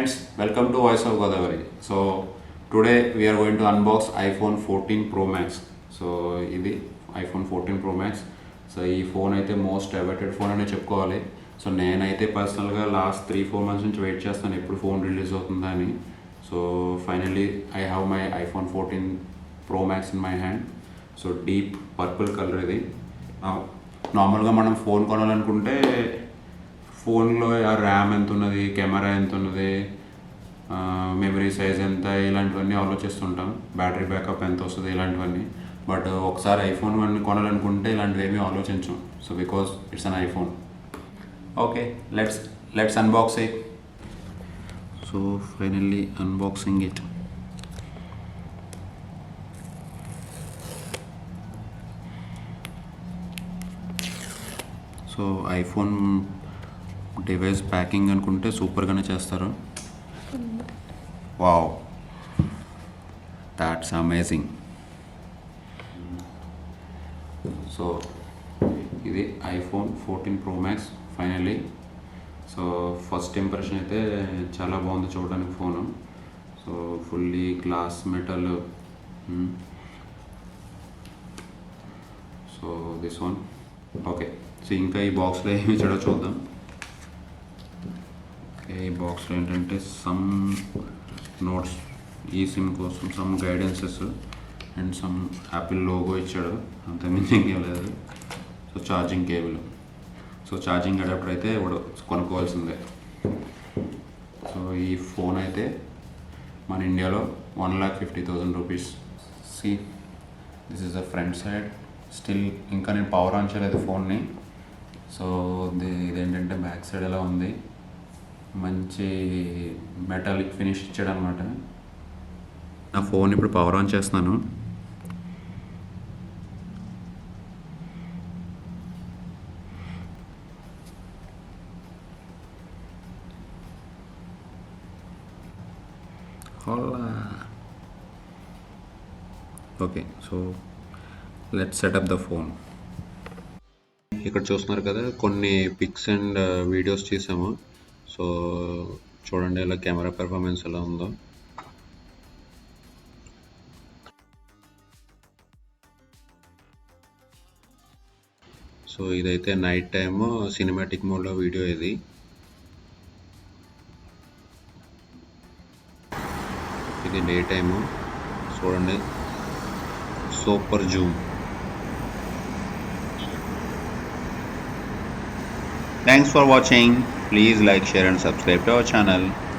friends, welcome to Voice of Godavari. So today we are going to unbox iPhone 14 Pro Max. So ఇది iPhone 14 Pro Max. So ఈ phone అయితే most awaited phone అనే చెప్పుకోవాలి. So నేనైతే పర్సనల్గా last 3-4 months నుంచి wait చేస్తాను ఎప్పుడు ఫోన్ రిలీజ్ అవుతుందా అని. So finally I have my iPhone 14 Pro Max in my hand. So deep purple colour ఇది. నార్మల్గా మనం ఫోన్ కొనాలనుకుంటే ఫోన్లో ఆ ర్యామ్ ఎంత ఉన్నది, కెమెరా ఎంత ఉన్నది, మెమరీ సైజ్ ఎంత, ఇలాంటివన్నీ ఆలోచిస్తుంటాం. బ్యాటరీ బ్యాకప్ ఎంత వస్తుంది, ఇలాంటివన్నీ. బట్ ఒకసారి ఐఫోన్ కొనాలనుకుంటే ఇలాంటివి ఏమీ ఆలోచించం. So because it's an iPhone. Okay, let's unbox it. So finally unboxing it. So iPhone device packing అనుకుంటే సూపర్గానే చేస్తారు. Wow, that's amazing. సో ఇది ఐఫోన్ 14 Pro Max ఫైనల్లీ. సో ఫస్ట్ ఇంప్రెషన్ అయితే చాలా బాగుంది చూడడానికి phone. So fully glass metal. So this one okay. So ఇంకా ఈ బాక్స్లో ఏమి ఇచ్చాడో చూద్దాం. ఈ బాక్స్లో ఏంటంటే సమ్ నోట్స్, ఈ సిమ్ కోసం some guidances and some Apple logo ఇచ్చాడు, అంతకుమించి ఇంకేం లేదు. So charging cable. So charging adapter అయితే ఇప్పుడు కొనుక్కోవాల్సిందే. సో ఈ ఫోన్ అయితే మన ఇండియాలో 1,50,000 rupees. See this is the front side. Still ఇంకా నేను పవర్ ఆన్ చేయలేదు ఫోన్ని. సో ఇదేంటంటే బ్యాక్ సైడ్ ఎలా ఉంది, మంచి మెటాలిక్ ఫినిష్ ఇచ్చాడు అనమాట. నా ఫోన్ ఇప్పుడు పవర్ ఆన్ చేస్తున్నాను. Okay, so let's setup the phone. ఇక్కడ చూస్తున్నారు కదా, కొన్ని పిక్స్ అండ్ వీడియోస్ తీసాము. సో చూడండి ఇలా కెమెరా పెర్ఫార్మెన్స్ ఎలా ఉందో. సో ఇదైతే నైట్ టైమ్ సినిమాటిక్ మోడ్లో వీడియో ఇది. ఇది డే టైము. చూడండి, super Zoom. Thanks for watching. Please like, share and subscribe to our channel.